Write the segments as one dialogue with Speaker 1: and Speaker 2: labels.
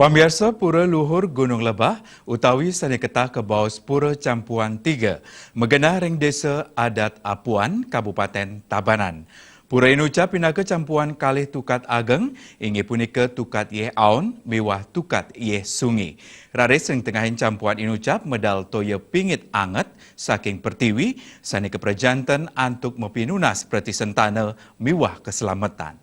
Speaker 1: Pemirsa Pura Luhur Gunung Lebah utawi Saneketah Kebaos Pura Campuan 3 megenah ring desa adat Apuan, Kabupaten Tabanan. Pura inucap pinaka campuan kalih tukat ageng, ingi punika tukat yeh aun, miwah tukat yeh sungi. Raris yang tengahin campuan inucap medal toya pingit anget saking pertiwi, sani keprejantan antuk mepinunas preti sentana miwah keselamatan.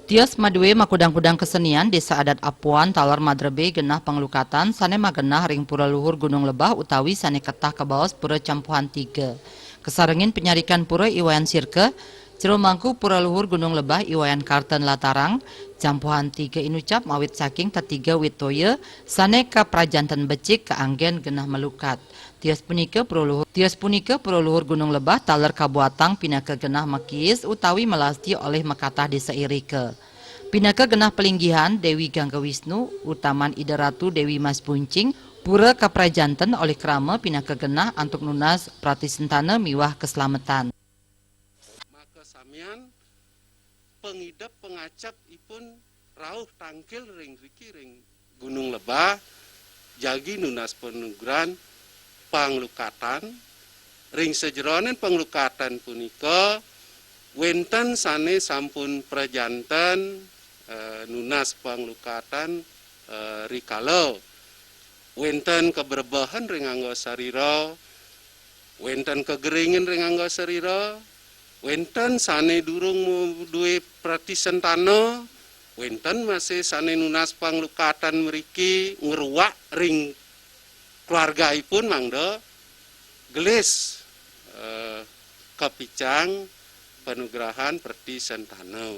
Speaker 2: Tios madue makudang-kudang kesenian Desa Adat Apuan Talar Madrebe genah panglukatan sane magenah ring Pura Luhur Gunung Lebah utawi sane ketah kebaos Pura Campuhan 3. Kesarengin penyarikan pura Iwayan Sirke, jero mangku Pura Luhur Gunung Lebah Iwayan Karten Latarang, Campuhan 3 inucap mawit saking tetiga witoye sane ka prajanten becik keanggen genah melukat. Tios punika Pura Luhur Gunung Lebah taler kabuatang pinaka genah makis utawi melasti oleh Mekatah Desa Irike. Pinaka genah pelinggihan Dewi Gangga Wisnu utaman Ida Ratu Dewi Mas Buncing pura kaprajanten oleh krama pinaka genah antuk nunas pratisentana miwah keselamatan.
Speaker 3: Maka samian pengidap pengacap ipun rauh tangkil ring riki ring Gunung Lebah jagi nunas penuguran panglukatan ring sejeronen panglukatan punika wenten sane sampun prajanten nunas panglukatan rikala wenten keberbahan ring angga sarira wenten kegeringen ring angga sarira wenten sane durung duwe pratisentana wenten masih sane nunas panglukatan mriki ngruwak ring keluargaipun mangda gelis kapicang panugrahan perti sentana.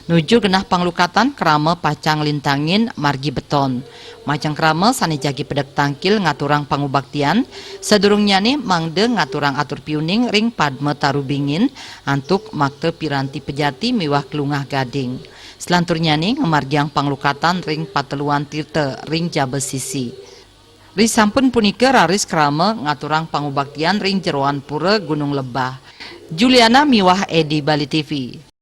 Speaker 2: Nuju genah panglukatan krama pacang lintangin margi beton. Macang krama sane jagi pedek tangkil ngaturang pangubaktian, sadurung nyane mangde ngaturang atur piuning ring padme tarubingin antuk makte piranti pejati miwah kelungah gading. Selanturnya nih ngemargiang panglukatan ring pateluan tirte ring Jabesisi. Risampun punika raris krama ngaturang pangubaktian ring jeroan pura Gunung Lebah. Juliana miwah Edi Bali TV.